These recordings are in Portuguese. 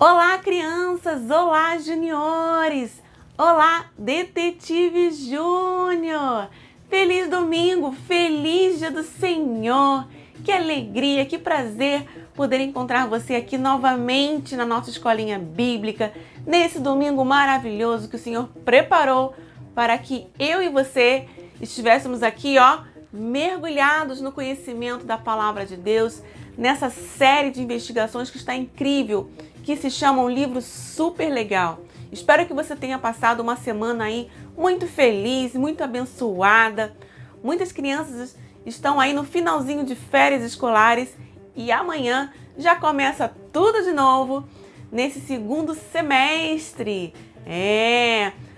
Olá, crianças! Olá, juniores! Olá, Detetive Júnior! Feliz domingo! Feliz Dia do Senhor! Que alegria, que prazer poder encontrar você aqui novamente na nossa escolinha bíblica, nesse domingo maravilhoso que o Senhor preparou para que eu e você estivéssemos aqui, mergulhados no conhecimento da Palavra de Deus, nessa série de investigações que está incrível, que se chama um livro super legal. Espero que você tenha passado uma semana aí muito feliz, muito abençoada. Muitas crianças estão aí no finalzinho de férias escolares e amanhã já começa tudo de novo nesse segundo semestre.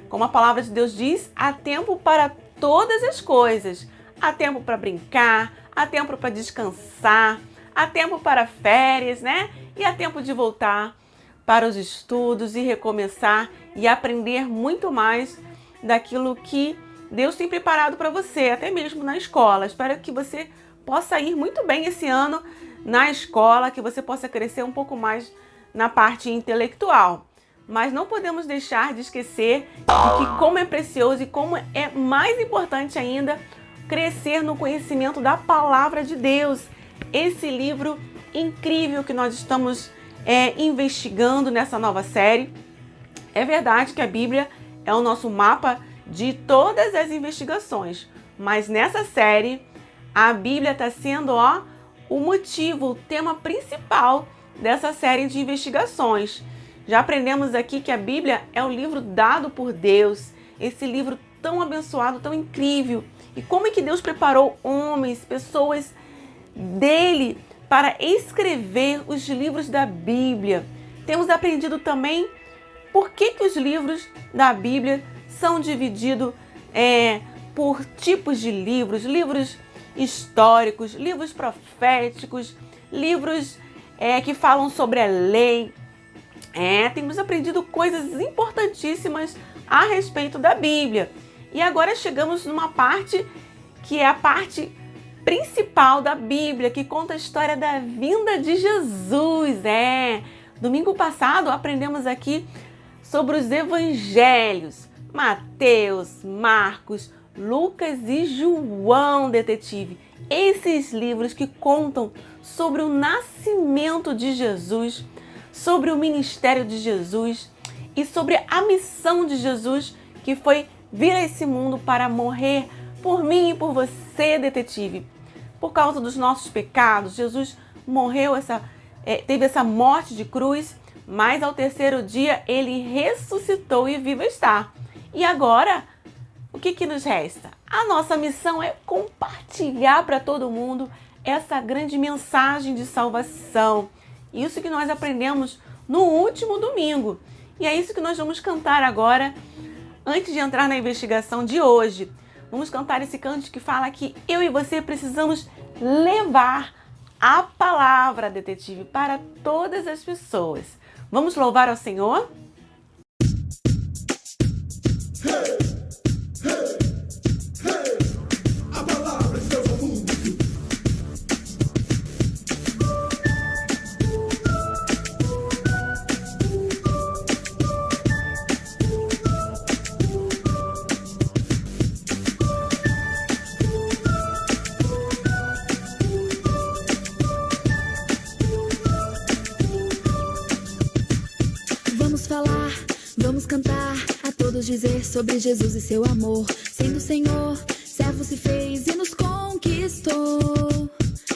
Como a palavra de Deus diz, há tempo para todas as coisas. Há tempo para brincar, há tempo para descansar, há tempo para férias, né? E há tempo de voltar para os estudos e recomeçar e aprender muito mais daquilo que Deus tem preparado para você, até mesmo na escola. Espero que você possa ir muito bem esse ano na escola, que você possa crescer um pouco mais na parte intelectual. Mas não podemos deixar de esquecer de que como é precioso e como é mais importante ainda crescer no conhecimento da Palavra de Deus. Esse livro incrível que nós estamos investigando nessa nova série. É verdade que a Bíblia é o nosso mapa de todas as investigações, mas nessa série a Bíblia está sendo o motivo, o tema principal dessa série de investigações. Já aprendemos aqui que a Bíblia é o livro dado por Deus, esse livro tão abençoado, tão incrível. E como é que Deus preparou homens, pessoas dele para escrever os livros da Bíblia. Temos aprendido também por que os livros da Bíblia são divididos por tipos de livros, livros históricos, livros proféticos, livros que falam sobre a lei. Temos aprendido coisas importantíssimas a respeito da Bíblia. E agora chegamos numa parte que é a parte principal da Bíblia, que conta a história da vinda de Jesus. Domingo passado aprendemos aqui sobre os evangelhos, Mateus, Marcos, Lucas e João, detetive. Esses livros que contam sobre o nascimento de Jesus, sobre o ministério de Jesus e sobre a missão de Jesus, que foi vir a esse mundo para morrer por mim e por você, detetive. Por causa dos nossos pecados, Jesus morreu, teve essa morte de cruz, mas ao terceiro dia ele ressuscitou e vivo está. E agora, o que nos resta? A nossa missão é compartilhar para todo mundo essa grande mensagem de salvação. Isso que nós aprendemos no último domingo. E é isso que nós vamos cantar agora, antes de entrar na investigação de hoje. Vamos cantar esse canto que fala que eu e você precisamos levar a palavra, detetive, para todas as pessoas. Vamos louvar ao Senhor? A palavra de Deus ao mundo. Vamos falar, vamos cantar, a todos dizer sobre Jesus e seu amor. Sendo o Senhor, servo se fez e nos conquistou.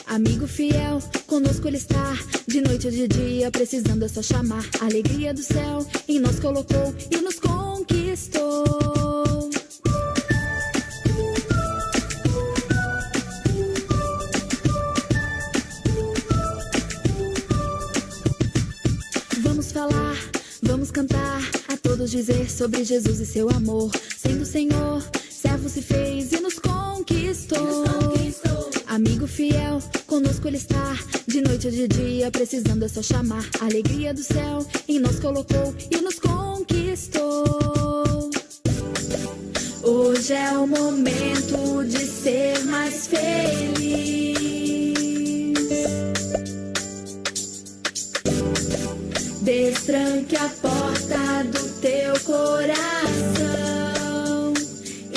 Amigo fiel, conosco ele está, de noite ou de dia, precisando é só chamar. A alegria do céu em nós colocou e nos conquistou. Vamos falar, vamos cantar, a todos dizer sobre Jesus e seu amor. Sendo o Senhor, servo se fez e nos conquistou. Amigo fiel, conosco ele está, de noite ou de dia, precisando é só chamar. A alegria do céu em nós colocou e nos conquistou. Hoje é o momento de ser mais feliz. Destrancar Destranque a porta do teu coração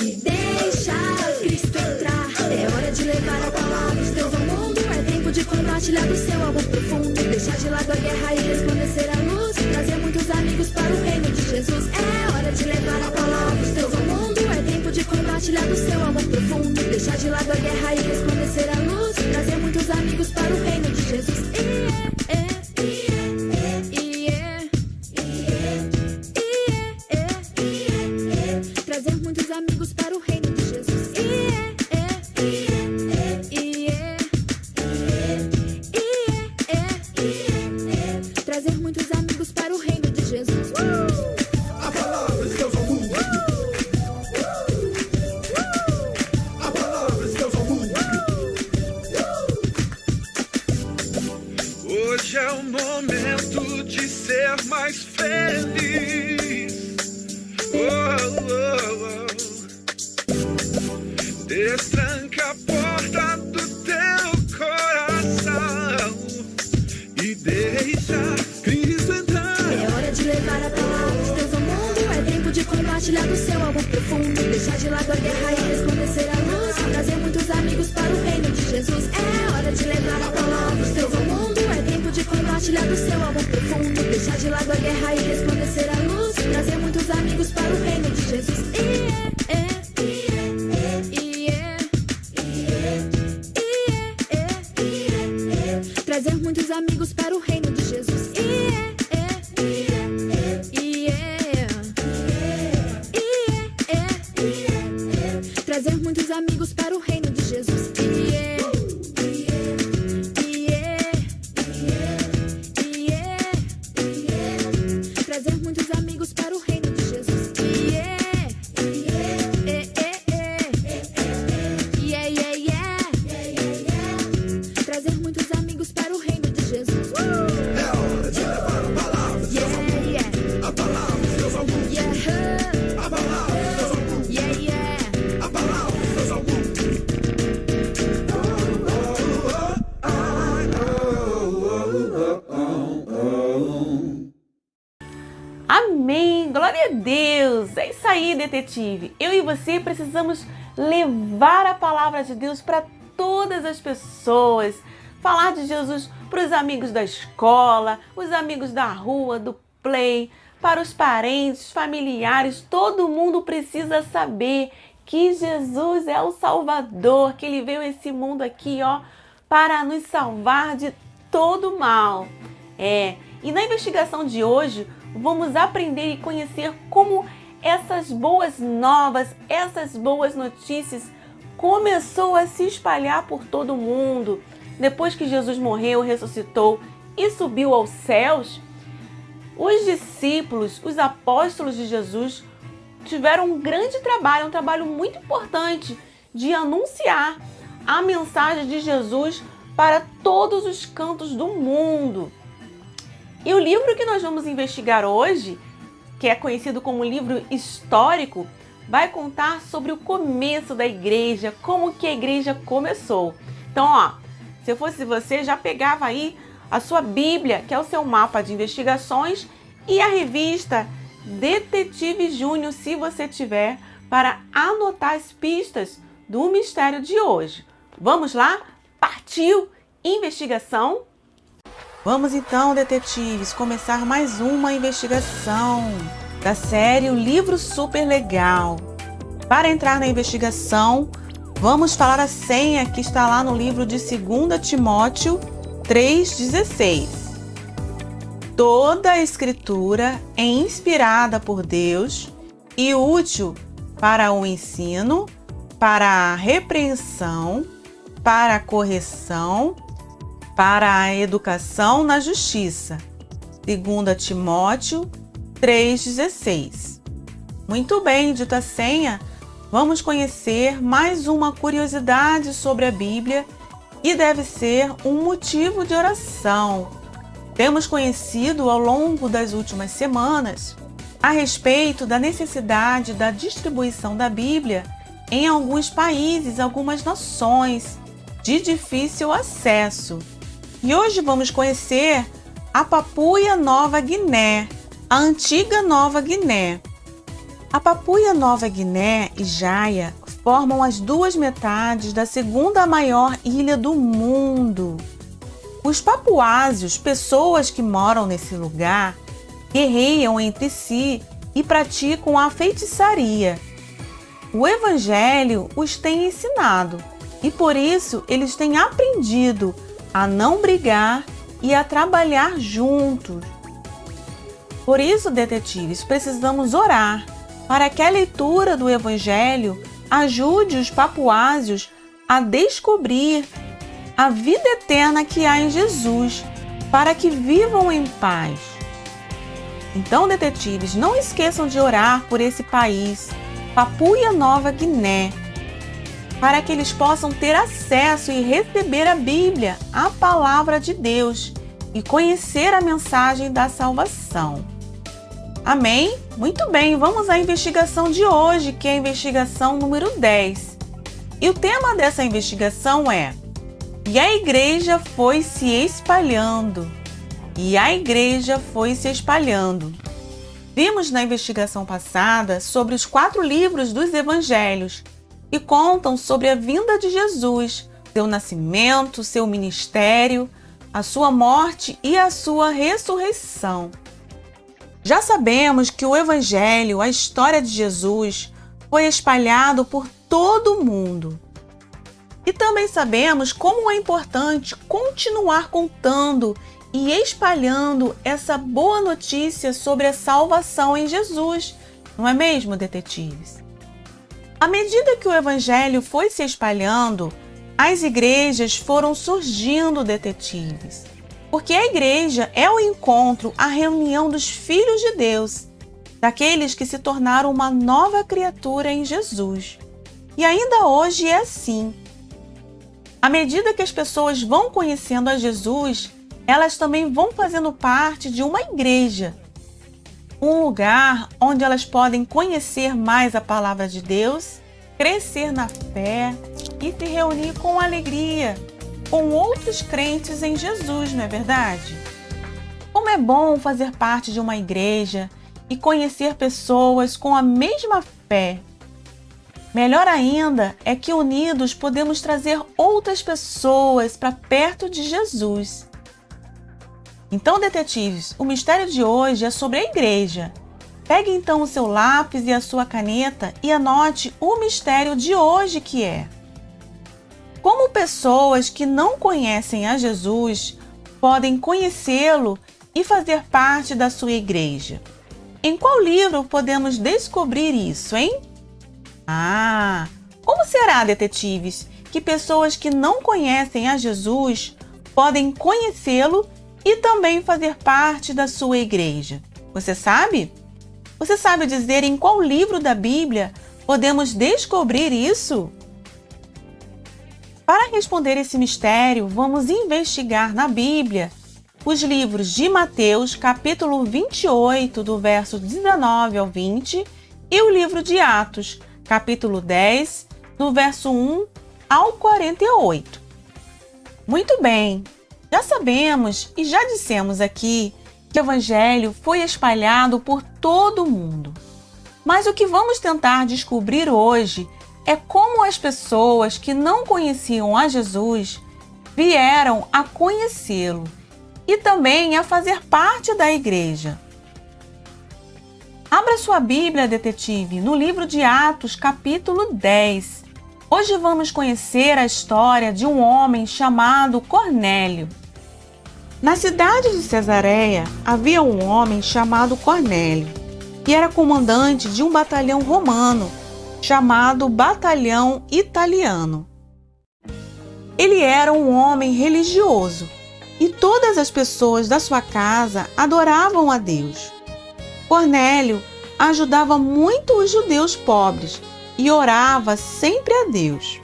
e deixa Cristo entrar. É hora de levar a palavra de Deus ao mundo. É tempo de compartilhar do seu amor profundo. Deixar de lado a guerra e resplandecer a luz. Trazer muitos amigos para o reino de Jesus. É hora de levar a palavra de Deus ao mundo. É tempo de compartilhar do seu amor profundo. Deixar de lado a guerra e resplandecer a luz. Trazer muitos amigos para o reino de Jesus. Trazer muitos amigos para o reino de Jesus. Trazer muitos amigos para o reino de Jesus. A palavra de Deus ao mundo. A palavra de Deus ao mundo. Hoje é o momento de ser mais feliz. Destranca a porta do teu coração e deixa Cristo entrar. É hora de levar a palavra de Deus ao mundo. É tempo de compartilhar do seu amor profundo. Deixar de lado a guerra e resplandecer a luz. Trazer muitos amigos para o reino de Jesus. É hora de levar a palavra de Deus ao mundo. É tempo de compartilhar do seu amor profundo. Deixar de lado a guerra e resplandecer a luz. Trazer muitos amigos para o reino de Jesus. Trazer muitos amigos para o reino de Jesus. Trazer muitos amigos para o reino de Jesus. Trazer muitos amigos para o reino de Jesus. Trazer muitos amigos para o reino de Jesus. É hora de levar a palavra de Deus ao mundo. A palavra de Deus ao mundo. A palavra de Deus ao mundo. A palavra de Deus ao mundo. Amém! Glória a Deus! É isso aí, detetive! Eu e você precisamos levar a palavra de Deus para todas as pessoas. Falar de Jesus para os amigos da escola, os amigos da rua, do play, para os parentes, familiares. Todo mundo precisa saber que Jesus é o Salvador, que Ele veio a esse mundo aqui, para nos salvar de todo mal. E na investigação de hoje, vamos aprender e conhecer como essas boas novas, essas boas notícias começou a se espalhar por todo mundo. Depois que Jesus morreu, ressuscitou e subiu aos céus, os discípulos, os apóstolos de Jesus, tiveram um grande trabalho, um trabalho muito importante de anunciar a mensagem de Jesus para todos os cantos do mundo. E o livro que nós vamos investigar hoje, que é conhecido como livro histórico, vai contar sobre o começo da igreja, como que a igreja começou. Então, se eu fosse você, já pegava aí a sua Bíblia, que é o seu mapa de investigações, e a revista Detetive Júnior, se você tiver, para anotar as pistas do mistério de hoje. Vamos lá? Partiu investigação? Vamos então, detetives, começar mais uma investigação da série O Livro Super Legal. Para entrar na investigação, vamos falar a senha que está lá no livro de 2 Timóteo 3,16. Toda a Escritura é inspirada por Deus e útil para o ensino, para a repreensão, para a correção, para a educação na justiça. 2 Timóteo 3,16. Muito bem, dita a senha, vamos conhecer mais uma curiosidade sobre a Bíblia e deve ser um motivo de oração. Temos conhecido ao longo das últimas semanas a respeito da necessidade da distribuição da Bíblia em alguns países, algumas nações de difícil acesso. E hoje vamos conhecer a Papua Nova Guiné, a antiga Nova Guiné. A Papua Nova Guiné e Jaya formam as duas metades da segunda maior ilha do mundo. Os papuásios, pessoas que moram nesse lugar, guerreiam entre si e praticam a feitiçaria. O Evangelho os tem ensinado e por isso eles têm aprendido a não brigar e a trabalhar juntos. Por isso, detetives, precisamos orar para que a leitura do Evangelho ajude os papuásios a descobrir a vida eterna que há em Jesus, para que vivam em paz. Então, detetives, não esqueçam de orar por esse país, Papua Nova Guiné, para que eles possam ter acesso e receber a Bíblia, a palavra de Deus, e conhecer a mensagem da salvação. Amém? Muito bem, vamos à investigação de hoje, que é a investigação número 10. E o tema dessa investigação é: E a igreja foi se espalhando. E a igreja foi se espalhando. Vimos na investigação passada sobre os 4 livros dos evangelhos, que contam sobre a vinda de Jesus, seu nascimento, seu ministério, a sua morte e a sua ressurreição. Já sabemos que o Evangelho, a história de Jesus, foi espalhado por todo o mundo. E também sabemos como é importante continuar contando e espalhando essa boa notícia sobre a salvação em Jesus, não é mesmo, detetives? À medida que o Evangelho foi se espalhando, as igrejas foram surgindo, detetives. Porque a igreja é o encontro, a reunião dos filhos de Deus, daqueles que se tornaram uma nova criatura em Jesus. E ainda hoje é assim. À medida que as pessoas vão conhecendo a Jesus, elas também vão fazendo parte de uma igreja. Um lugar onde elas podem conhecer mais a palavra de Deus, crescer na fé e se reunir com alegria com outros crentes em Jesus, não é verdade? Como é bom fazer parte de uma igreja e conhecer pessoas com a mesma fé. Melhor ainda é que unidos podemos trazer outras pessoas para perto de Jesus. Então, detetives, o mistério de hoje é sobre a igreja. Pegue então o seu lápis e a sua caneta e anote o mistério de hoje, que é: como pessoas que não conhecem a Jesus podem conhecê-lo e fazer parte da sua igreja? Em qual livro podemos descobrir isso, hein? Como será, detetives, que pessoas que não conhecem a Jesus podem conhecê-lo e também fazer parte da sua igreja? Você sabe? Você sabe dizer em qual livro da Bíblia podemos descobrir isso? Para responder esse mistério, vamos investigar na Bíblia os livros de Mateus, capítulo 28, do verso 19 ao 20, e o livro de Atos, capítulo 10, do verso 1 ao 48. Muito bem, já sabemos e já dissemos aqui que o Evangelho foi espalhado por todo o mundo. Mas o que vamos tentar descobrir hoje é como as pessoas que não conheciam a Jesus vieram a conhecê-lo e também a fazer parte da igreja. Abra sua Bíblia, detetive, no livro de Atos, capítulo 10. Hoje vamos conhecer a história de um homem chamado Cornélio. Na cidade de Cesareia havia um homem chamado Cornélio, que era comandante de um batalhão romano chamado Batalhão Italiano. Ele era um homem religioso e todas as pessoas da sua casa adoravam a Deus. Cornélio ajudava muito os judeus pobres e orava sempre a Deus.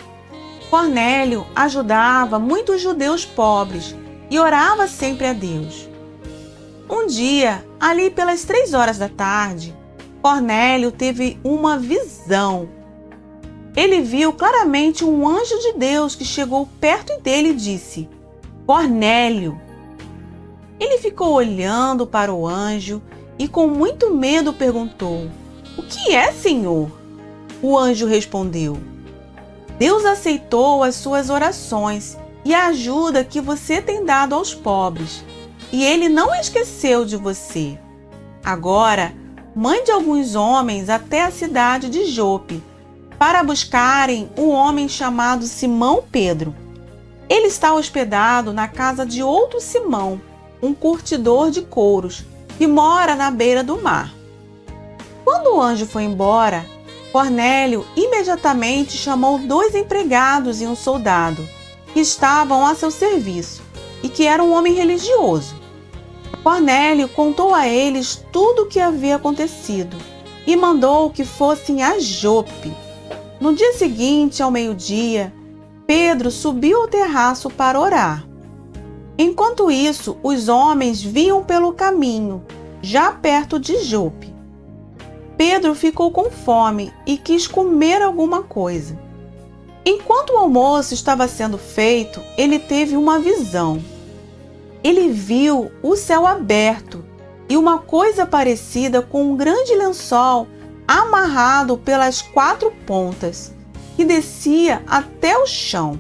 Cornélio ajudava muito os judeus pobres e orava sempre a Deus. Um dia, ali pelas 3 horas da tarde, Cornélio teve uma visão. Ele viu claramente um anjo de Deus que chegou perto dele e disse: Cornélio. Ele ficou olhando para o anjo e com muito medo perguntou: "O que é, Senhor?" O anjo respondeu: "Deus aceitou as suas orações e a ajuda que você tem dado aos pobres, e Ele não esqueceu de você. Agora, mande alguns homens até a cidade de Jope para buscarem um homem chamado Simão Pedro. Ele está hospedado na casa de outro Simão, um curtidor de couros, que mora na beira do mar." Quando o anjo foi embora, Cornélio imediatamente chamou 2 empregados e um soldado, que estavam a seu serviço e que era um homem religioso. Cornélio contou a eles tudo o que havia acontecido e mandou que fossem a Jope. No dia seguinte, ao meio-dia, Pedro subiu ao terraço para orar. Enquanto isso, os homens vinham pelo caminho, já perto de Jope. Pedro ficou com fome e quis comer alguma coisa. Enquanto o almoço estava sendo feito, ele teve uma visão. Ele viu o céu aberto e uma coisa parecida com um grande lençol amarrado pelas 4 pontas, que descia até o chão.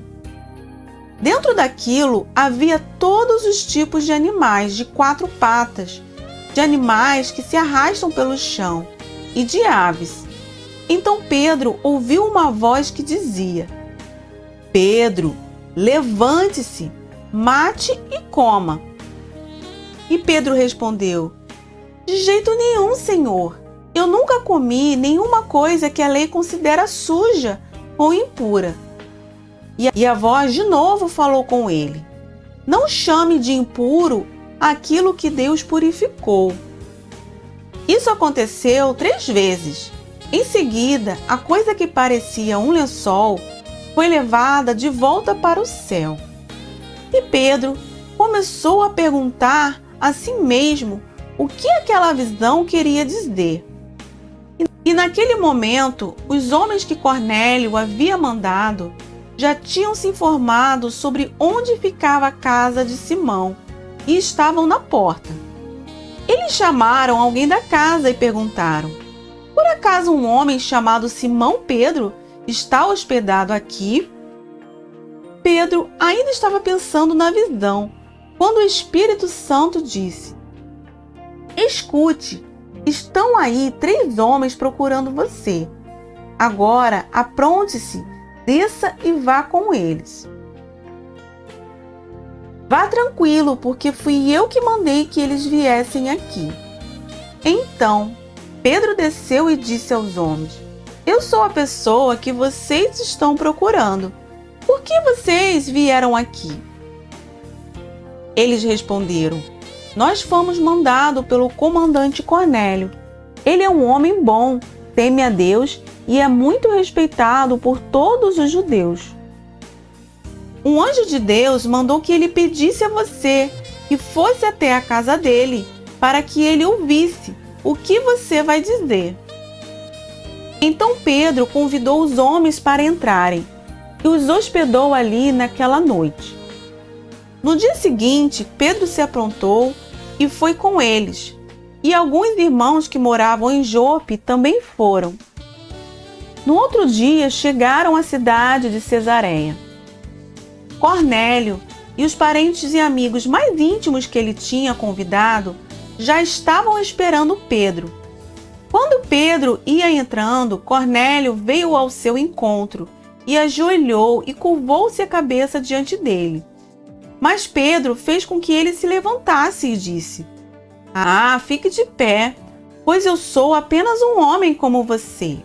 Dentro daquilo havia todos os tipos de animais de 4 patas, de animais que se arrastam pelo chão e de aves. Então Pedro ouviu uma voz que dizia: "Pedro, levante-se, mate e coma." E Pedro respondeu: "De jeito nenhum, Senhor. Eu nunca comi nenhuma coisa que a lei considera suja ou impura." E a voz de novo falou com ele: "Não chame de impuro aquilo que Deus purificou." Isso aconteceu 3 vezes. Em seguida, a coisa que parecia um lençol foi levada de volta para o céu. E Pedro começou a perguntar a si mesmo o que aquela visão queria dizer. E naquele momento, os homens que Cornélio havia mandado já tinham se informado sobre onde ficava a casa de Simão e estavam na porta. Eles chamaram alguém da casa e perguntaram: "Por acaso um homem chamado Simão Pedro está hospedado aqui?" Pedro ainda estava pensando na visão, quando o Espírito Santo disse: "Escute, estão aí 3 homens procurando você. Agora, apronte-se, desça e vá com eles. Vá tranquilo, porque fui eu que mandei que eles viessem aqui." Então, Pedro desceu e disse aos homens: "Eu sou a pessoa que vocês estão procurando. Por que vocês vieram aqui?" Eles responderam: "Nós fomos mandados pelo comandante Cornélio. Ele é um homem bom, teme a Deus e é muito respeitado por todos os judeus. Um anjo de Deus mandou que ele pedisse a você que fosse até a casa dele para que ele ouvisse o que você vai dizer." Então Pedro convidou os homens para entrarem e os hospedou ali naquela noite. No dia seguinte, Pedro se aprontou e foi com eles, e alguns irmãos que moravam em Jope também foram. No outro dia, chegaram à cidade de Cesareia. Cornélio e os parentes e amigos mais íntimos que ele tinha convidado já estavam esperando Pedro. Quando Pedro ia entrando, Cornélio veio ao seu encontro e ajoelhou e curvou-se a cabeça diante dele. Mas Pedro fez com que ele se levantasse e disse: "Ah, fique de pé, pois eu sou apenas um homem como você."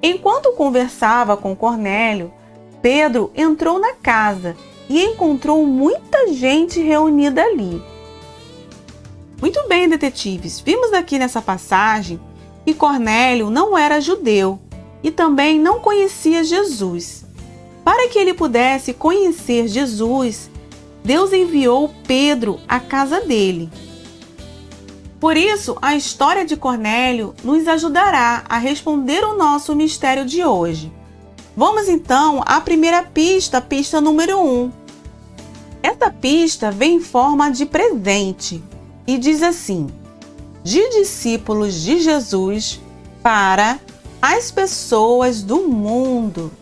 Enquanto conversava com Cornélio, Pedro entrou na casa e encontrou muita gente reunida ali. Muito bem, detetives, vimos aqui nessa passagem que Cornélio não era judeu e também não conhecia Jesus. Para que ele pudesse conhecer Jesus, Deus enviou Pedro à casa dele. Por isso, a história de Cornélio nos ajudará a responder o nosso mistério de hoje. Vamos então à primeira pista, pista número 1. Essa pista vem em forma de presente e diz assim: de discípulos de Jesus para as pessoas do mundo.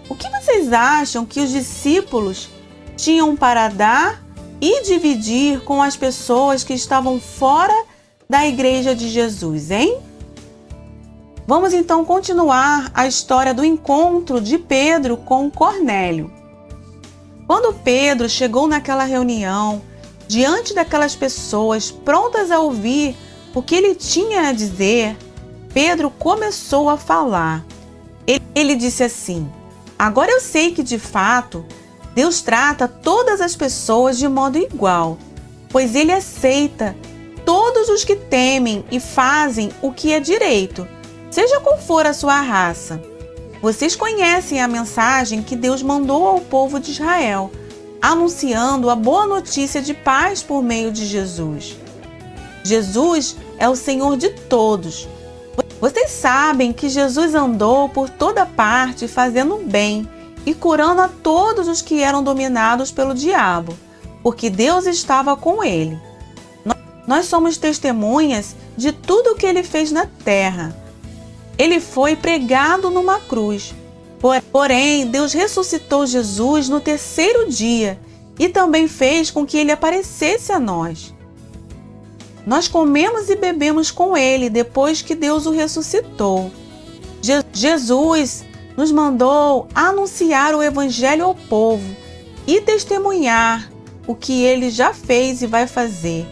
O que vocês acham que os discípulos tinham para dar e dividir com as pessoas que estavam fora da igreja de Jesus, hein? Vamos então continuar a história do encontro de Pedro com Cornélio. Quando Pedro chegou naquela reunião, diante daquelas pessoas prontas a ouvir o que ele tinha a dizer, Pedro começou a falar. Ele disse assim: agora eu sei que de fato Deus trata todas as pessoas de modo igual, pois Ele aceita todos os que temem e fazem o que é direito, seja qual for a sua raça. Vocês conhecem a mensagem que Deus mandou ao povo de Israel, anunciando a boa notícia de paz por meio de Jesus. Jesus é o Senhor de todos. Vocês sabem que Jesus andou por toda parte fazendo bem e curando a todos os que eram dominados pelo diabo, porque Deus estava com ele. Nós somos testemunhas de tudo o que ele fez na terra. Ele foi pregado numa cruz. Porém, Deus ressuscitou Jesus no terceiro dia e também fez com que ele aparecesse a nós. Nós comemos e bebemos com ele depois que Deus o ressuscitou. Jesus nos mandou anunciar o Evangelho ao povo e testemunhar o que ele já fez e vai fazer.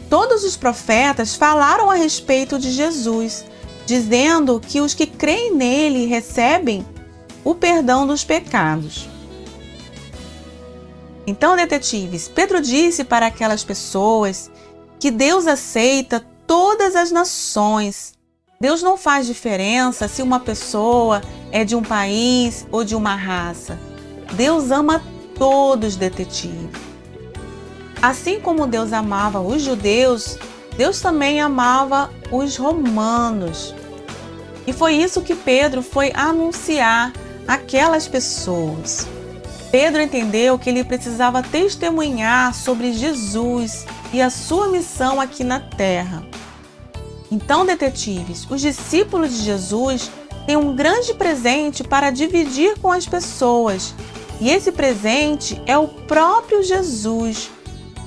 Todos os profetas falaram a respeito de Jesus, dizendo que os que creem nele recebem o perdão dos pecados. Então, detetives, Pedro disse para aquelas pessoas que Deus aceita todas as nações. Deus não faz diferença se uma pessoa é de um país ou de uma raça. Deus ama todos, detetive. Assim como Deus amava os judeus, Deus também amava os romanos. E foi isso que Pedro foi anunciar àquelas pessoas. Pedro entendeu que ele precisava testemunhar sobre Jesus e a sua missão aqui na terra. Então, detetives, os discípulos de Jesus têm um grande presente para dividir com as pessoas. E esse presente é o próprio Jesus.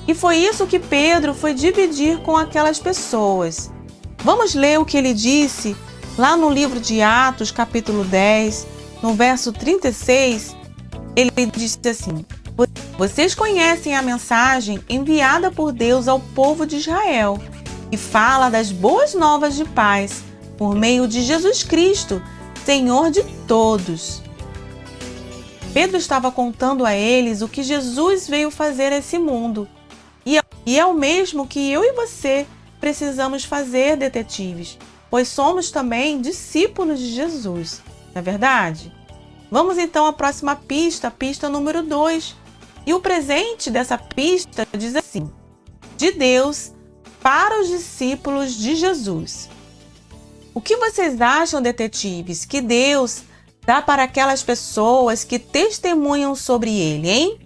E foi isso que Pedro foi dividir com aquelas pessoas. Vamos ler o que ele disse lá no livro de Atos, capítulo 10, no verso 36. Ele disse assim: vocês conhecem a mensagem enviada por Deus ao povo de Israel, que fala das boas novas de paz, por meio de Jesus Cristo, Senhor de todos. Pedro estava contando a eles o que Jesus veio fazer nesse mundo. E é o mesmo que eu e você precisamos fazer, detetives, pois somos também discípulos de Jesus, não é verdade? Vamos então à próxima pista, pista número 2. E o presente dessa pista diz assim: de Deus para os discípulos de Jesus. O que vocês acham, detetives, que Deus dá para aquelas pessoas que testemunham sobre ele, hein?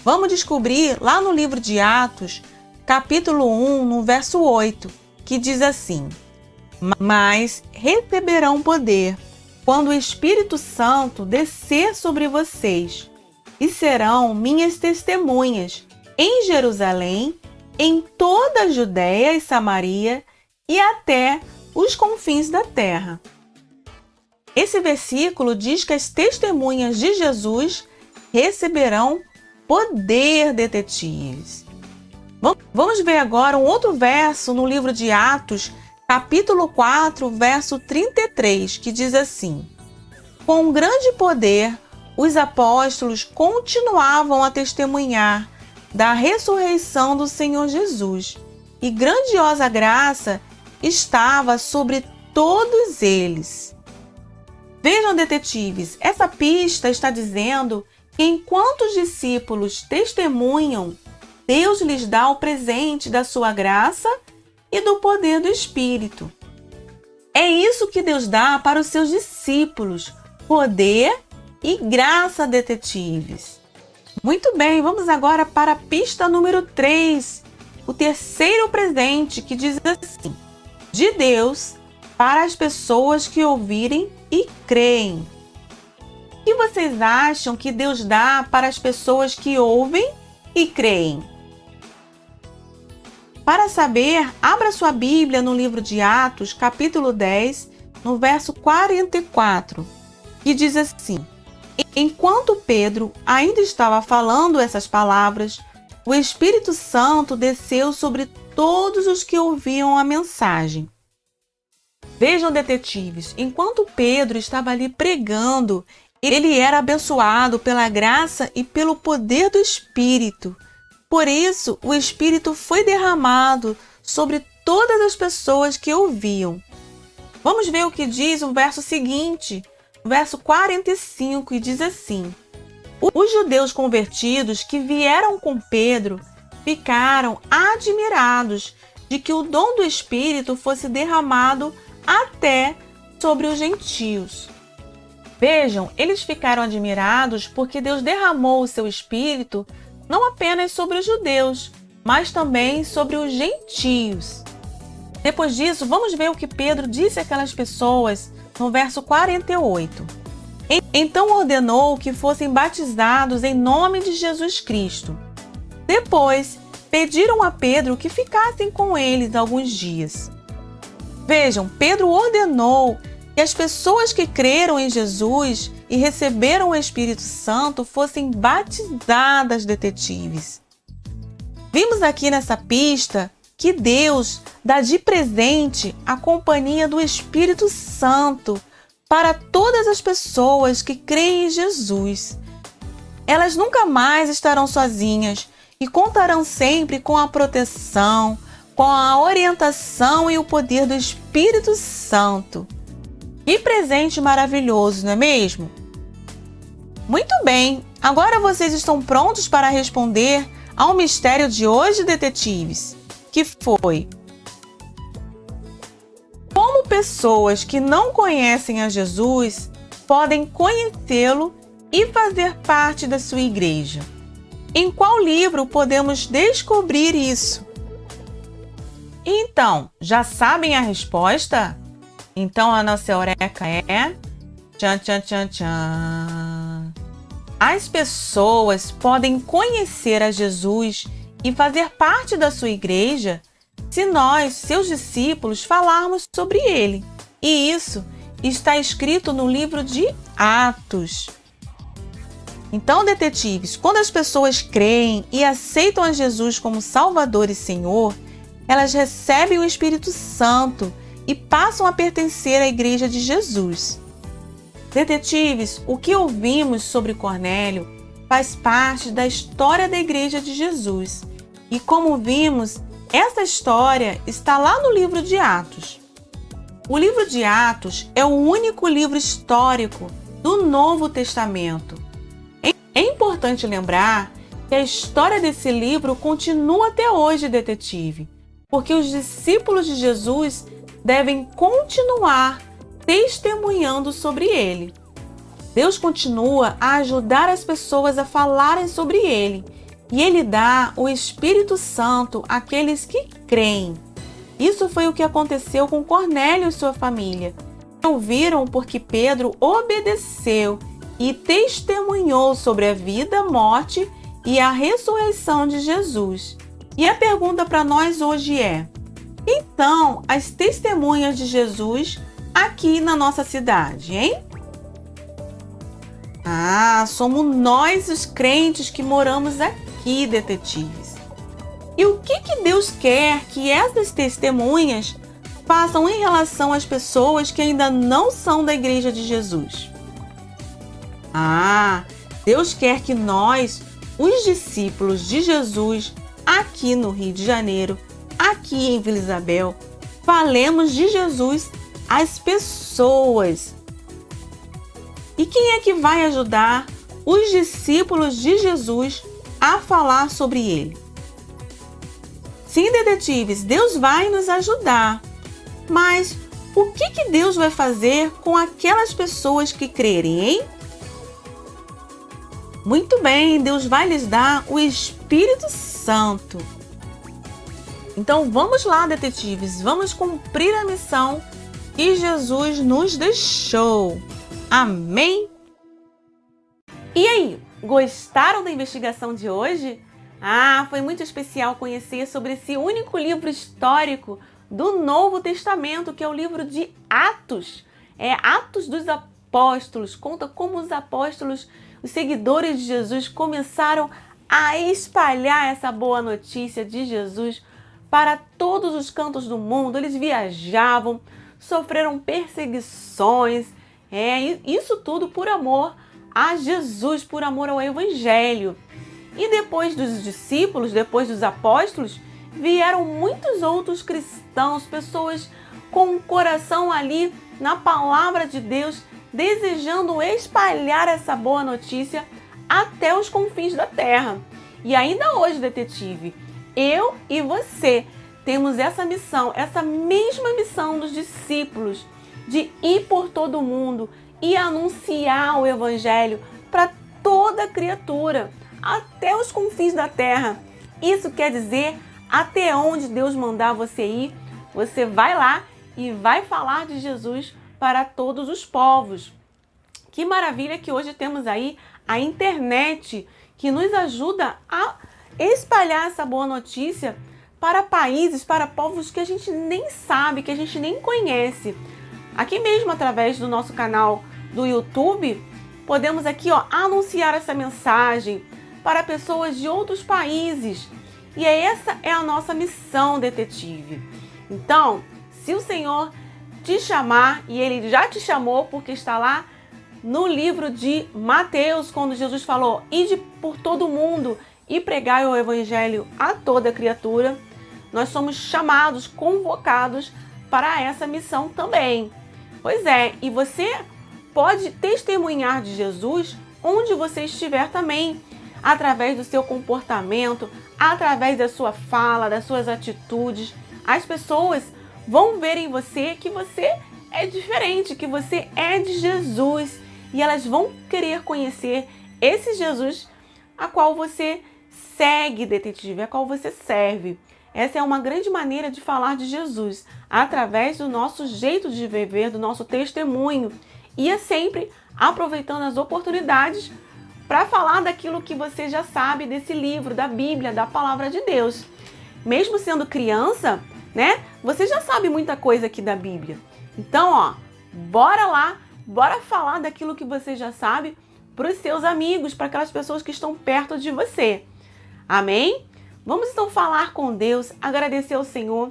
Vamos descobrir lá no livro de Atos, capítulo 1, no verso 8, que diz assim: mas receberão poder quando o Espírito Santo descer sobre vocês, e serão minhas testemunhas em Jerusalém, em toda a Judéia e Samaria e até os confins da terra. Esse versículo diz que as testemunhas de Jesus receberão poder, detetives. Vamos ver agora um outro verso no livro de Atos, capítulo 4, verso 33, que diz assim: com grande poder, os apóstolos continuavam a testemunhar da ressurreição do Senhor Jesus, e grandiosa graça estava sobre todos eles. Vejam, detetives, essa pista está dizendo que enquanto os discípulos testemunham, Deus lhes dá o presente da sua graça e do poder do Espírito. É isso que Deus dá para os seus discípulos, poder e graça, detetives. Muito bem, vamos agora para a pista número 3. o terceiro presente, que diz assim: de Deus para as pessoas que ouvirem e creem. O que vocês acham que Deus dá para as pessoas que ouvem e creem? Para saber, abra sua Bíblia no livro de Atos, capítulo 10, no verso 44, que diz assim: enquanto Pedro ainda estava falando essas palavras, o Espírito Santo desceu sobre todos os que ouviam a mensagem. Vejam, detetives, enquanto Pedro estava ali pregando, ele era abençoado pela graça e pelo poder do Espírito. Por isso, o Espírito foi derramado sobre todas as pessoas que ouviam. Vamos ver o que diz o verso seguinte, o verso 45, e diz assim: os judeus convertidos que vieram com Pedro ficaram admirados de que o dom do Espírito fosse derramado até sobre os gentios. Vejam, eles ficaram admirados porque Deus derramou o seu Espírito não apenas sobre os judeus, mas também sobre os gentios. Depois disso, vamos ver o que Pedro disse àquelas pessoas no verso 48. Então ordenou que fossem batizados em nome de Jesus Cristo. Depois, pediram a Pedro que ficassem com eles alguns dias. Vejam, Pedro ordenou que as pessoas que creram em Jesus e receberam o Espírito Santo fossem batizadas, detetives. Vimos aqui nessa pista que Deus dá de presente a companhia do Espírito Santo para todas as pessoas que creem em Jesus. Elas nunca mais estarão sozinhas e contarão sempre com a proteção, com a orientação e o poder do Espírito Santo. Que presente maravilhoso, não é mesmo? Muito bem, agora vocês estão prontos para responder ao mistério de hoje, detetives? Que foi: como pessoas que não conhecem a Jesus podem conhecê-lo e fazer parte da sua igreja? Em qual livro podemos descobrir isso? Então, já sabem a resposta? Então a nossa eureka é... Tchan, tchan, tchan, tchan. As pessoas podem conhecer a Jesus e fazer parte da sua igreja se nós, seus discípulos, falarmos sobre ele. E isso está escrito no livro de Atos. Então, detetives, quando as pessoas creem e aceitam a Jesus como Salvador e Senhor, elas recebem o Espírito Santo e passam a pertencer à Igreja de Jesus. Detetives, o que ouvimos sobre Cornélio faz parte da história da Igreja de Jesus. E como vimos, essa história está lá no livro de Atos. O livro de Atos é o único livro histórico do Novo Testamento. É importante lembrar que a história desse livro continua até hoje, detetive, porque os discípulos de Jesus devem continuar testemunhando sobre ele. Deus continua a ajudar as pessoas a falarem sobre ele, e ele dá o Espírito Santo àqueles que creem. Isso foi o que aconteceu com Cornélio e sua família. Ouviram porque Pedro obedeceu e testemunhou sobre a vida, morte e a ressurreição de Jesus. E a pergunta para nós hoje é: então, as testemunhas de Jesus aqui na nossa cidade, hein? Somos nós os crentes que moramos aqui, detetives. E o que Deus quer que essas testemunhas façam em relação às pessoas que ainda não são da Igreja de Jesus? Deus quer que nós, os discípulos de Jesus, aqui no Rio de Janeiro, aqui em Vila Isabel, falemos de Jesus às pessoas. E quem é que vai ajudar os discípulos de Jesus a falar sobre ele? Sim, detetives, Deus vai nos ajudar. Mas o que Deus vai fazer com aquelas pessoas que crerem, hein? Muito bem, Deus vai lhes dar o Espírito Santo. Então vamos lá, detetives, vamos cumprir a missão que Jesus nos deixou. Amém? E aí, gostaram da investigação de hoje? Foi muito especial conhecer sobre esse único livro histórico do Novo Testamento, que é o livro de Atos. Atos dos Apóstolos. Conta como os apóstolos, os seguidores de Jesus, começaram a espalhar essa boa notícia de Jesus para todos os cantos do mundo. Eles viajavam, sofreram perseguições, isso tudo por amor a Jesus, por amor ao Evangelho. E depois dos discípulos, depois dos apóstolos, vieram muitos outros cristãos, pessoas com o coração ali na palavra de Deus, desejando espalhar essa boa notícia até os confins da terra. E ainda hoje, detetive, eu e você temos essa missão, essa mesma missão dos discípulos, de ir por todo o mundo e anunciar o Evangelho para toda criatura, até os confins da terra. Isso quer dizer, até onde Deus mandar você ir, você vai lá e vai falar de Jesus para todos os povos. Que maravilha que hoje temos aí a internet, que nos ajuda a espalhar essa boa notícia para países, para povos que a gente nem sabe, que a gente nem conhece. Aqui mesmo, através do nosso canal do YouTube, podemos aqui anunciar essa mensagem para pessoas de outros países. E essa é a nossa missão, detetive. Então, se o Senhor te chamar, e Ele já te chamou, porque está lá no livro de Mateus, quando Jesus falou: ide por todo mundo e pregai o Evangelho a toda criatura, nós somos chamados, convocados para essa missão também. Pois é, e você pode testemunhar de Jesus onde você estiver também, através do seu comportamento, através da sua fala, das suas atitudes. As pessoas vão ver em você que você é diferente, que você é de Jesus, e elas vão querer conhecer esse Jesus a qual você segue, detetive, a qual você serve. Essa é uma grande maneira de falar de Jesus, através do nosso jeito de viver, do nosso testemunho, e é sempre aproveitando as oportunidades para falar daquilo que você já sabe desse livro, da Bíblia, da Palavra de Deus. Mesmo sendo criança, né? Você já sabe muita coisa aqui da Bíblia. Então, bora lá, bora falar daquilo que você já sabe para os seus amigos, para aquelas pessoas que estão perto de você. Amém? Vamos então falar com Deus, agradecer ao Senhor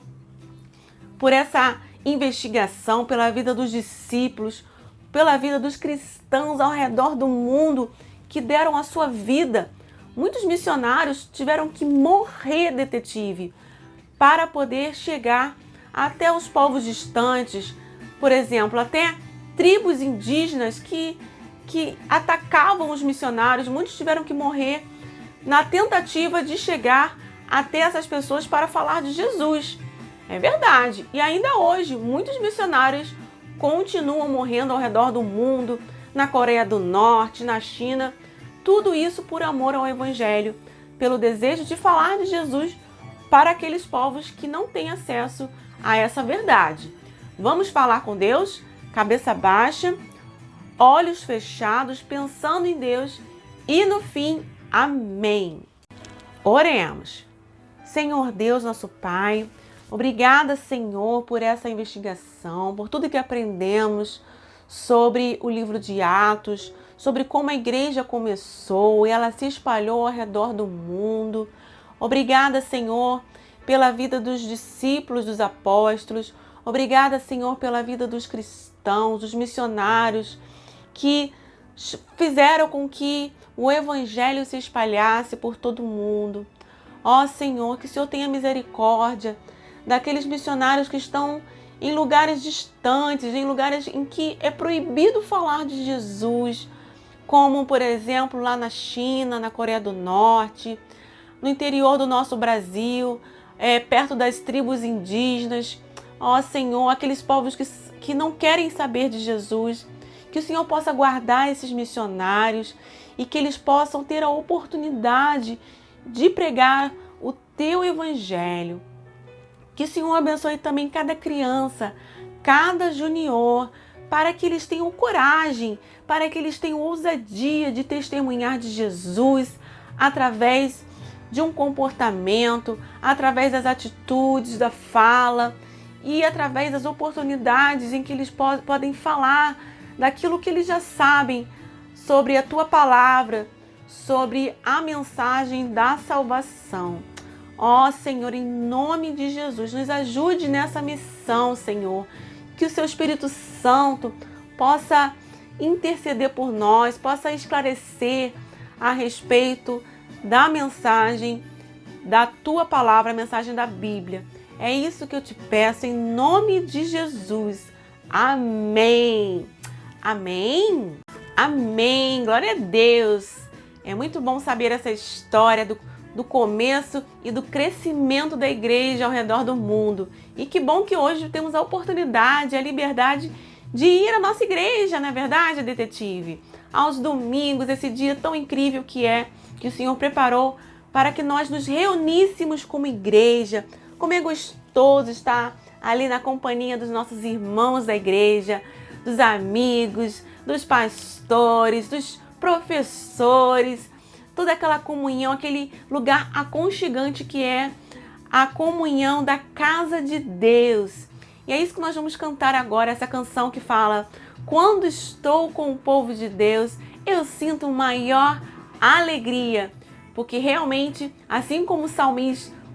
por essa investigação, pela vida dos discípulos, pela vida dos cristãos ao redor do mundo que deram a sua vida. Muitos missionários tiveram que morrer, detetive, para poder chegar até os povos distantes. Por exemplo, até tribos indígenas que atacavam os missionários. Muitos tiveram que morrer na tentativa de chegar até essas pessoas para falar de Jesus. É verdade. E ainda hoje, muitos missionários continuam morrendo ao redor do mundo, na Coreia do Norte, na China. Tudo isso por amor ao Evangelho, pelo desejo de falar de Jesus para aqueles povos que não têm acesso a essa verdade. Vamos falar com Deus, cabeça baixa, olhos fechados, pensando em Deus, e no fim, amém. Oremos. Senhor Deus, nosso Pai, obrigada, Senhor, por essa investigação, por tudo que aprendemos sobre o livro de Atos, sobre como a igreja começou e ela se espalhou ao redor do mundo. Obrigada, Senhor, pela vida dos discípulos, dos apóstolos. Obrigada, Senhor, pela vida dos cristãos, dos missionários que fizeram com que o Evangelho se espalhasse por todo o mundo. Ó Senhor, que o Senhor tenha misericórdia daqueles missionários que estão em lugares distantes, em lugares em que é proibido falar de Jesus, como, por exemplo, lá na China, na Coreia do Norte, no interior do nosso Brasil, perto das tribos indígenas. Ó Senhor, aqueles povos que não querem saber de Jesus, que o Senhor possa guardar esses missionários e que eles possam ter a oportunidade de pregar o Teu Evangelho. Que o Senhor abençoe também cada criança, cada junior, para que eles tenham coragem, para que eles tenham ousadia de testemunhar de Jesus através de um comportamento, através das atitudes, da fala e através das oportunidades em que eles podem falar daquilo que eles já sabem sobre a tua palavra, sobre a mensagem da salvação. Ó Senhor, em nome de Jesus, nos ajude nessa missão, Senhor. Que o Seu Espírito Santo possa interceder por nós, possa esclarecer a respeito da mensagem da Tua palavra, a mensagem da Bíblia. É isso que eu te peço, em nome de Jesus. Amém. Amém. Amém. Glória a Deus. É muito bom saber essa história do começo e do crescimento da igreja ao redor do mundo. E que bom que hoje temos a oportunidade, a liberdade de ir à nossa igreja, não é verdade, detetive? Aos domingos, esse dia tão incrível que o Senhor preparou para que nós nos reuníssemos como igreja. Como é gostoso estar ali na companhia dos nossos irmãos da igreja, dos amigos, dos pastores, dos professores, toda aquela comunhão, aquele lugar aconchegante que é a comunhão da casa de Deus. E é isso que nós vamos cantar agora, essa canção que fala: quando estou com o povo de Deus, eu sinto maior alegria. Porque realmente, assim como o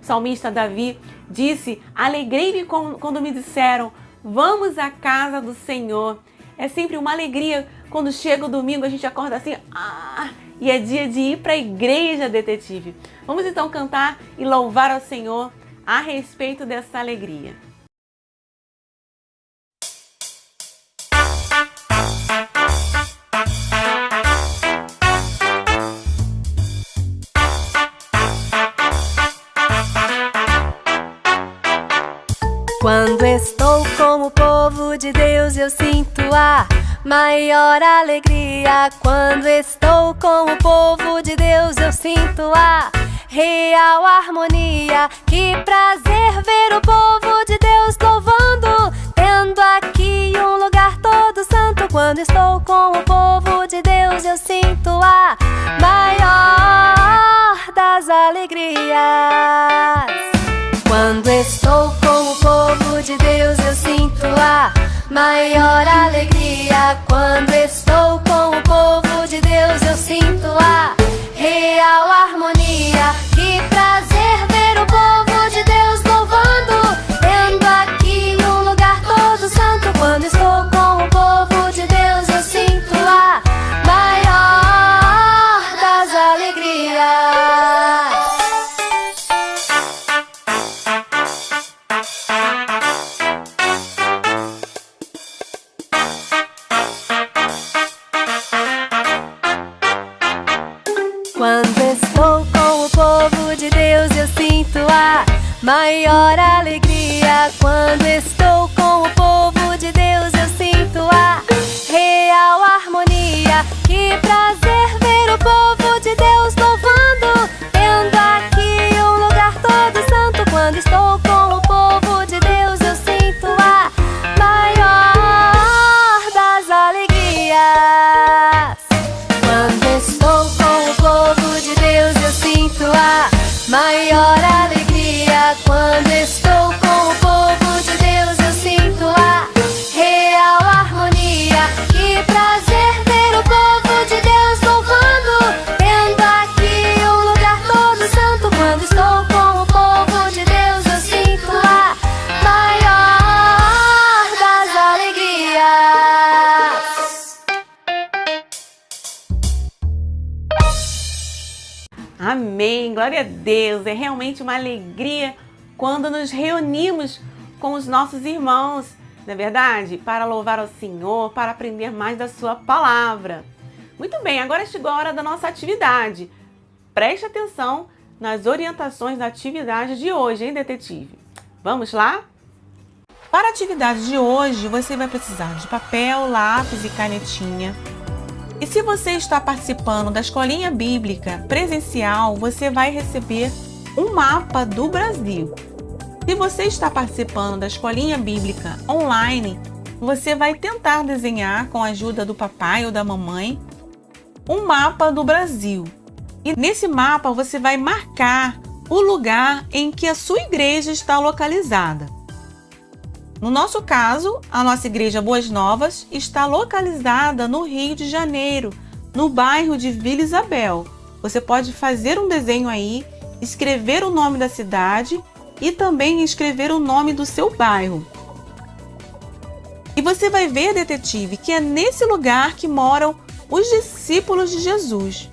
salmista Davi disse, alegrei-me quando me disseram, vamos à casa do Senhor. É sempre uma alegria quando chega o domingo, a gente acorda assim, e é dia de ir para a igreja, detetive. Vamos então cantar e louvar ao Senhor a respeito dessa alegria. Quando estou com o povo de Deus, eu sinto a maior alegria. Quando estou com o povo de Deus, eu sinto a real harmonia. Que prazer ver o povo de Deus louvando, tendo aqui um lugar todo santo. Quando estou com o povo de Deus, eu sinto a maior das alegrias. Quando estou com o povo de Deus, eu sinto a maior alegria. Quando estou com o povo de Deus, eu sinto a real harmonia. Que prazer ver o povo de Deus louvando, tendo aqui um lugar todo santo. Quando estou com o povo de Deus, eu sinto a maior das alegrias. Quando estou com o povo de Deus, eu sinto a maior alegria. Quando estou com o povo de Deus, eu sinto a real harmonia. Que prazer ver o povo de Deus louvando, tendo aqui um lugar todo santo. Quando estou com o povo de Deus, eu sinto a maior das alegrias. Quando estou com o povo de Deus, eu sinto a maior alegria. Quando estou com o povo de Deus, eu sinto a real harmonia. Que prazer ver o povo de Deus louvando, tendo aqui um lugar todo santo. Quando estou com o povo de Deus, eu sinto a maior das alegrias. Amém, glória a Deus. É realmente uma alegria quando nos reunimos com os nossos irmãos, não é verdade? Para louvar ao Senhor, para aprender mais da sua palavra. Muito bem, agora chegou a hora da nossa atividade. Preste atenção nas orientações da atividade de hoje, hein, detetive? Vamos lá? Para a atividade de hoje, você vai precisar de papel, lápis e canetinha. E se você está participando da escolinha bíblica presencial, você vai receber um mapa do Brasil. Se você está participando da Escolinha Bíblica online, você vai tentar desenhar, com a ajuda do papai ou da mamãe, um mapa do Brasil. E nesse mapa você vai marcar o lugar em que a sua igreja está localizada. No nosso caso, a nossa igreja Boas Novas está localizada no Rio de Janeiro, no bairro de Vila Isabel. Você pode fazer um desenho aí, escrever o nome da cidade e também escrever o nome do seu bairro. E você vai ver, detetive, que é nesse lugar que moram os discípulos de Jesus.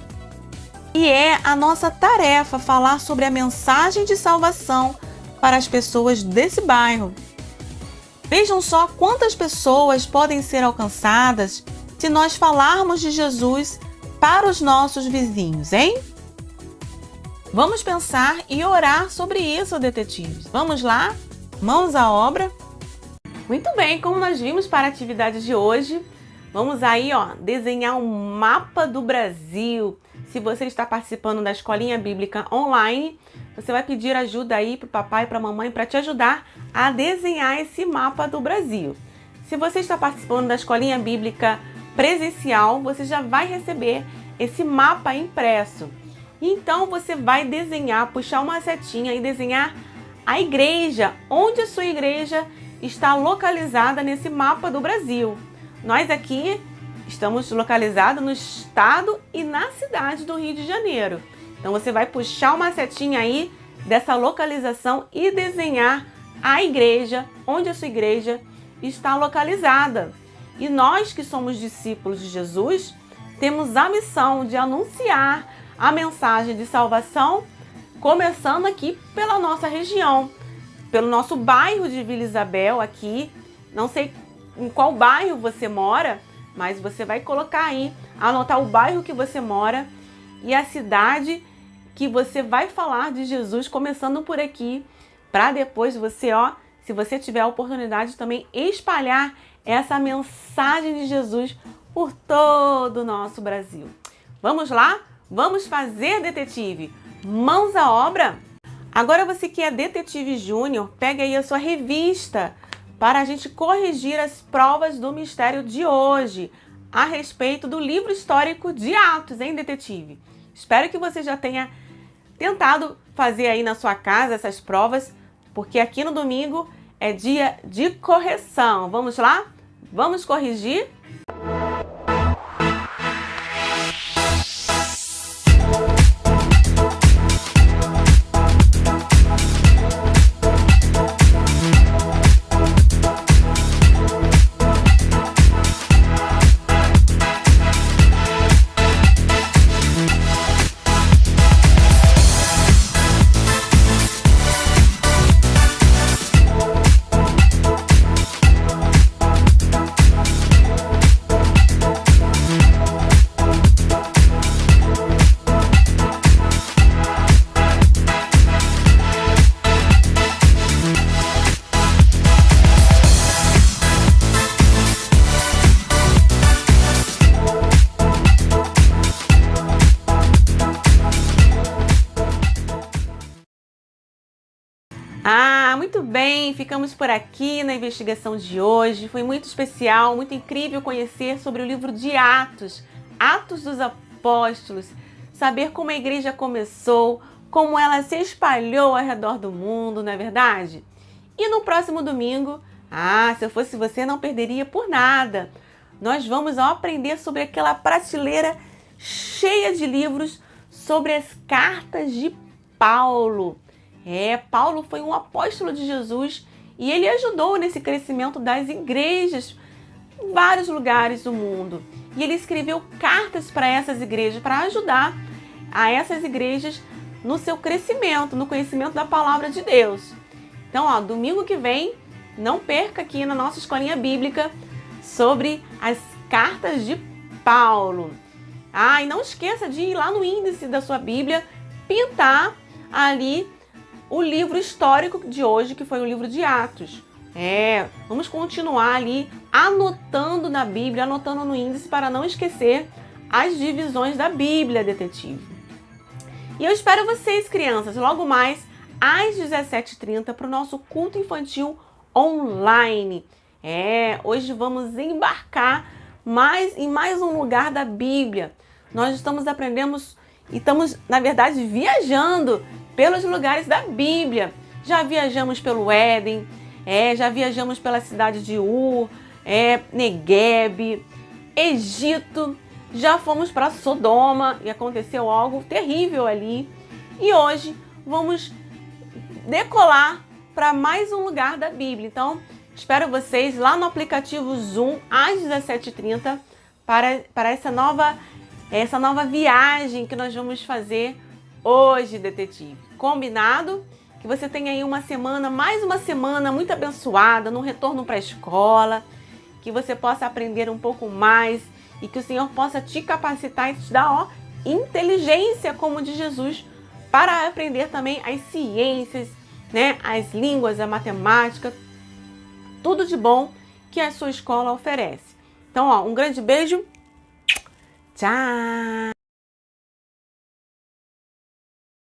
E é a nossa tarefa falar sobre a mensagem de salvação para as pessoas desse bairro. Vejam só quantas pessoas podem ser alcançadas se nós falarmos de Jesus para os nossos vizinhos, hein? Vamos pensar e orar sobre isso, detetives. Vamos lá? Mãos à obra? Muito bem, como nós vimos para a atividade de hoje, vamos aí, desenhar um mapa do Brasil. Se você está participando da Escolinha Bíblica online, você vai pedir ajuda aí para o papai e para a mamãe para te ajudar a desenhar esse mapa do Brasil. Se você está participando da Escolinha Bíblica presencial, você já vai receber esse mapa impresso. Então você vai desenhar, puxar uma setinha e desenhar a igreja, onde a sua igreja está localizada nesse mapa do Brasil. Nós aqui estamos localizados no estado e na cidade do Rio de Janeiro. Então você vai puxar uma setinha aí dessa localização e desenhar a igreja, onde a sua igreja está localizada. E nós que somos discípulos de Jesus, temos a missão de anunciar a mensagem de salvação, começando aqui pela nossa região, pelo nosso bairro de Vila Isabel aqui. Não sei em qual bairro você mora, mas você vai colocar aí, anotar o bairro que você mora e a cidade que você vai falar de Jesus, começando por aqui, para depois você, se você tiver a oportunidade, também espalhar essa mensagem de Jesus por todo o nosso Brasil. Vamos lá? Vamos fazer, detetive? Mãos à obra? Agora você que é detetive júnior, pega aí a sua revista para a gente corrigir as provas do mistério de hoje a respeito do livro histórico de Atos, hein, detetive? Espero que você já tenha tentado fazer aí na sua casa essas provas, porque aqui no domingo é dia de correção. Vamos lá? Vamos corrigir? Muito bem, ficamos por aqui na investigação de hoje. Foi muito especial, muito incrível conhecer sobre o livro de Atos, Atos dos Apóstolos, saber como a igreja começou, como ela se espalhou ao redor do mundo, não é verdade? E no próximo domingo, se eu fosse você, não perderia por nada. Nós vamos aprender sobre aquela prateleira cheia de livros sobre as cartas de Paulo. Paulo foi um apóstolo de Jesus e ele ajudou nesse crescimento das igrejas em vários lugares do mundo. E ele escreveu cartas para essas igrejas, para ajudar a essas igrejas no seu crescimento, no conhecimento da palavra de Deus. Então, domingo que vem, não perca aqui na nossa escolinha bíblica sobre as cartas de Paulo. E não esqueça de ir lá no índice da sua Bíblia, pintar ali o livro histórico de hoje, que foi o livro de Atos. Vamos continuar ali anotando na Bíblia, anotando no índice para não esquecer as divisões da Bíblia, detetive. E eu espero vocês, crianças, logo mais às 17h30 para o nosso culto infantil online. Hoje vamos embarcar em mais um lugar da Bíblia. Nós estamos aprendendo e estamos, na verdade, viajando pelos lugares da Bíblia. Já viajamos pelo Éden, já viajamos pela cidade de Ur, Neguebe, Egito, já fomos para Sodoma e aconteceu algo terrível ali. E hoje vamos decolar para mais um lugar da Bíblia. Então, espero vocês lá no aplicativo Zoom às 17h30 para essa nova viagem que nós vamos fazer hoje, detetive. Combinado? Que você tenha aí mais uma semana muito abençoada, no retorno para a escola, que você possa aprender um pouco mais e que o Senhor possa te capacitar e te dar inteligência como de Jesus para aprender também as ciências, né, as línguas, a matemática, tudo de bom que a sua escola oferece. Então, um grande beijo. Tchau!